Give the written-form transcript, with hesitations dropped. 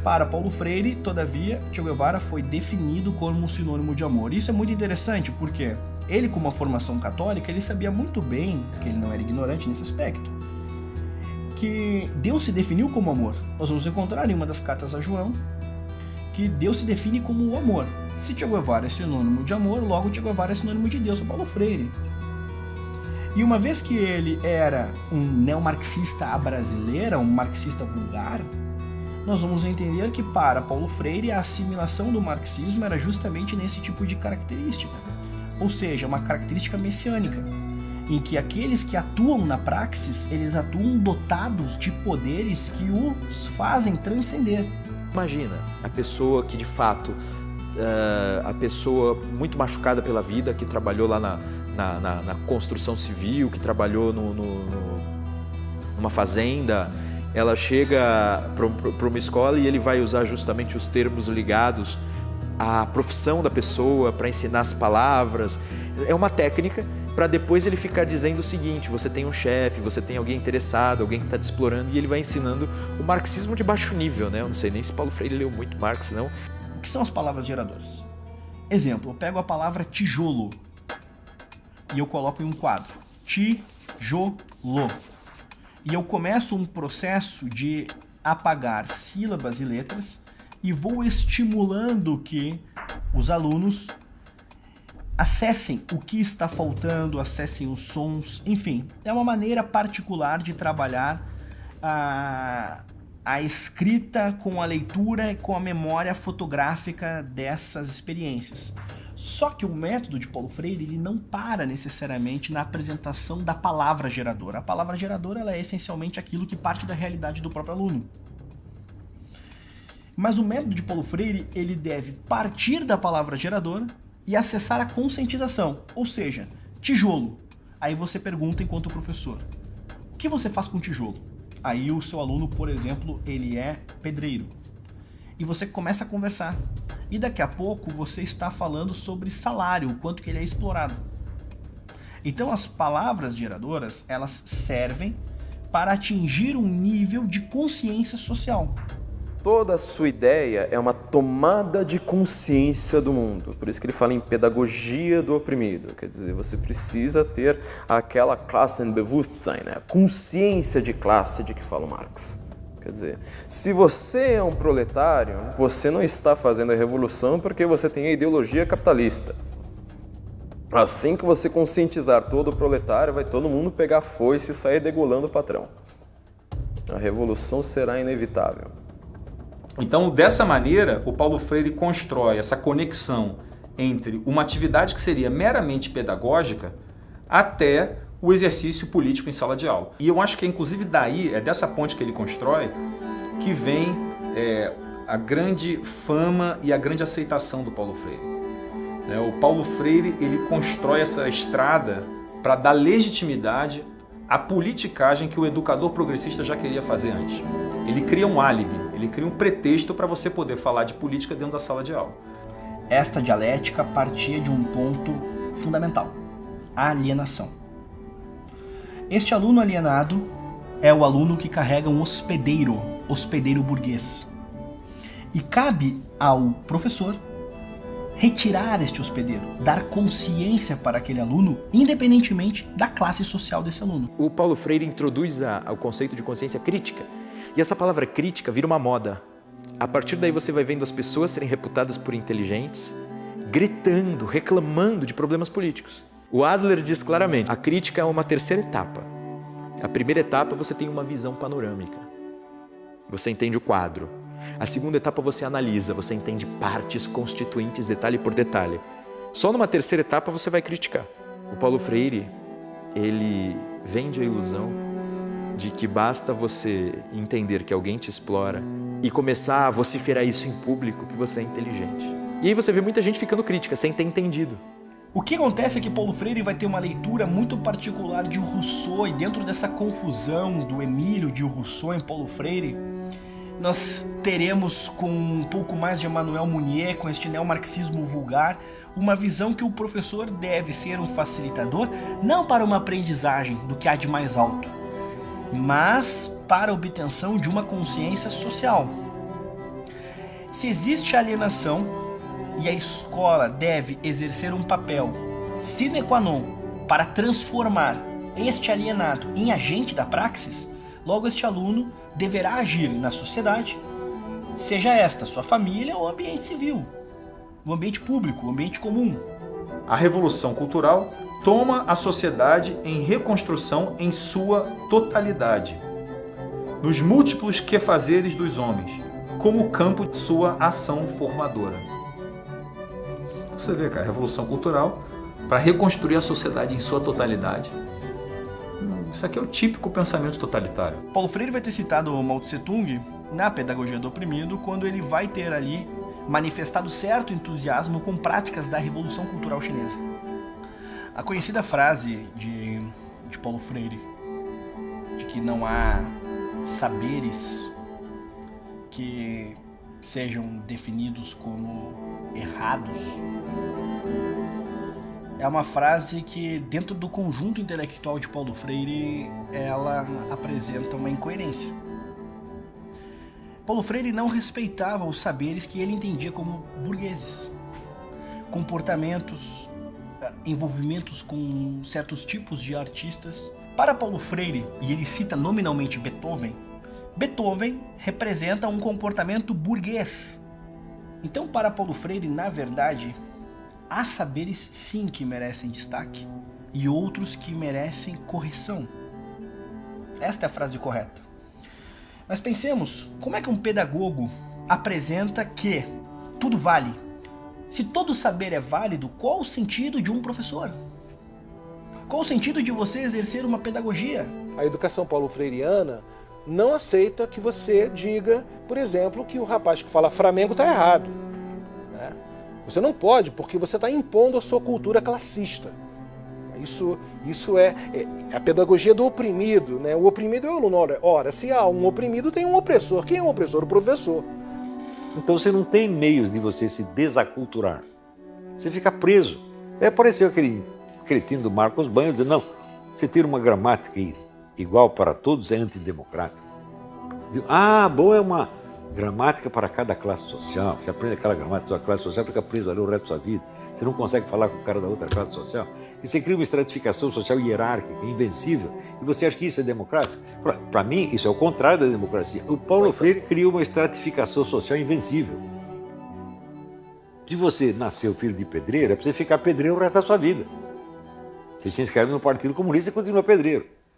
Para Paulo Freire, todavia, Che Guevara foi definido como um sinônimo de amor. Isso é muito interessante porque ele, com uma formação católica, ele sabia muito bem, que ele não era ignorante nesse aspecto, que Deus se definiu como amor. Nós vamos encontrar em uma das cartas a João que Deus se define como o amor. Se Che Guevara é sinônimo de amor, logo Che Guevara é sinônimo de Deus, Paulo Freire. E uma vez que ele era um neomarxista à brasileira, um marxista vulgar, nós vamos entender que para Paulo Freire a assimilação do marxismo era justamente nesse tipo de característica. Ou seja, uma característica messiânica, em que aqueles que atuam na praxis, eles atuam dotados de poderes que os fazem transcender. Imagina, a pessoa que de fato, a pessoa muito machucada pela vida, que trabalhou lá na construção civil, que trabalhou numa fazenda, ela chega para uma escola e ele vai usar justamente os termos ligados à profissão da pessoa para ensinar as palavras. É uma técnica para depois ele ficar dizendo o seguinte: você tem um chefe, você tem alguém interessado, alguém que está te explorando, e ele vai ensinando o marxismo de baixo nível, né? Eu não sei nem se Paulo Freire leu muito Marx, não. O que são as palavras geradoras? Exemplo, eu pego a palavra tijolo e eu coloco em um quadro. Tijolo. E eu começo um processo de apagar sílabas e letras e vou estimulando que os alunos acessem o que está faltando, acessem os sons, enfim. É uma maneira particular de trabalhar a escrita com a leitura e com a memória fotográfica dessas experiências. Só que o método de Paulo Freire ele não para necessariamente na apresentação da palavra geradora. A palavra geradora ela é essencialmente aquilo que parte da realidade do próprio aluno. Mas o método de Paulo Freire ele deve partir da palavra geradora e acessar a conscientização, ou seja, tijolo. Aí você pergunta enquanto professor, o que você faz com tijolo? Aí o seu aluno, por exemplo, ele é pedreiro. E você começa a conversar. E daqui a pouco você está falando sobre salário, o quanto que ele é explorado. Então as palavras geradoras, elas servem para atingir um nível de consciência social. Toda a sua ideia é uma tomada de consciência do mundo. Por isso que ele fala em pedagogia do oprimido. Quer dizer, você precisa ter aquela Klassenbewusstsein, né? Consciência de classe de que fala o Marx. Quer dizer, se você é um proletário, você não está fazendo a revolução porque você tem a ideologia capitalista. Assim que você conscientizar todo o proletário, vai todo mundo pegar a foice e sair degolando o patrão. A revolução será inevitável. Então, dessa maneira, o Paulo Freire constrói essa conexão entre uma atividade que seria meramente pedagógica até o exercício político em sala de aula. E eu acho que, inclusive, daí, é dessa ponte que ele constrói, que vem a grande fama e a grande aceitação do Paulo Freire. O Paulo Freire ele constrói essa estrada para dar legitimidade à politicagem que o educador progressista já queria fazer antes. Ele cria um álibi, ele cria um pretexto para você poder falar de política dentro da sala de aula. Esta dialética partia de um ponto fundamental: a alienação. Este aluno alienado é o aluno que carrega um hospedeiro burguês. E cabe ao professor retirar este hospedeiro, dar consciência para aquele aluno, independentemente da classe social desse aluno. O Paulo Freire introduz o conceito de consciência crítica. E essa palavra crítica vira uma moda. A partir daí você vai vendo as pessoas serem reputadas por inteligentes, gritando, reclamando de problemas políticos. O Adler diz claramente, a crítica é uma terceira etapa. A primeira etapa você tem uma visão panorâmica. Você entende o quadro. A segunda etapa você analisa, você entende partes constituintes, detalhe por detalhe. Só numa terceira etapa você vai criticar. O Paulo Freire, ele vende a ilusão de que basta você entender que alguém te explora e começar a vociferar isso em público que você é inteligente. E aí você vê muita gente ficando crítica, sem ter entendido. O que acontece é que Paulo Freire vai ter uma leitura muito particular de Rousseau, e dentro dessa confusão do Emílio de Rousseau em Paulo Freire, nós teremos, com um pouco mais de Emmanuel Mounier, com este neomarxismo vulgar, uma visão que o professor deve ser um facilitador, não para uma aprendizagem do que há de mais alto, mas para a obtenção de uma consciência social. Se existe alienação e a escola deve exercer um papel sine qua non para transformar este alienado em agente da praxis, logo este aluno deverá agir na sociedade, seja esta sua família ou ambiente civil, o ambiente público, o ambiente comum. A revolução cultural toma a sociedade em reconstrução em sua totalidade, nos múltiplos quefazeres dos homens, como campo de sua ação formadora. Você vê, cara, a revolução cultural para reconstruir a sociedade em sua totalidade. Isso aqui é o típico pensamento totalitário. Paulo Freire vai ter citado Mao Tse Tung na Pedagogia do Oprimido, quando ele vai ter ali manifestado certo entusiasmo com práticas da Revolução Cultural Chinesa. A conhecida frase de Paulo Freire, de que não há saberes que sejam definidos como errados, é uma frase que, dentro do conjunto intelectual de Paulo Freire, ela apresenta uma incoerência. Paulo Freire não respeitava os saberes que ele entendia como burgueses. Comportamentos, envolvimentos com certos tipos de artistas. Para Paulo Freire, e ele cita nominalmente Beethoven, Beethoven representa um comportamento burguês. Então, para Paulo Freire, na verdade, há saberes sim que merecem destaque e outros que merecem correção. Esta é a frase correta. Mas pensemos, como é que um pedagogo apresenta que tudo vale? Se todo saber é válido, qual o sentido de um professor? Qual o sentido de você exercer uma pedagogia? A educação paulo-freiriana não aceita que você diga, por exemplo, que o rapaz que fala Flamengo está errado. Né? Você não pode, porque você está impondo a sua cultura classista. Isso é a pedagogia do oprimido. Né? O oprimido é o aluno. Ora, se há um oprimido, tem um opressor. Quem é o opressor? O professor. Então você não tem meios de você se desaculturar. Você fica preso. Aí apareceu aquele cretino do Marcos Banho dizendo, não, você tira uma gramática igual para todos é antidemocrático. Bom, é uma gramática para cada classe social. Você aprende aquela gramática da sua classe social, fica preso ali o resto da sua vida. Você não consegue falar com o cara da outra classe social. E você cria uma estratificação social hierárquica, invencível, e você acha que isso é democrático? Para mim, isso é o contrário da democracia. O Paulo Freire criou uma estratificação social invencível. Se você nasceu filho de pedreiro, é para você ficar pedreiro o resto da sua vida. Você se inscreve no Partido Comunista e continua pedreiro.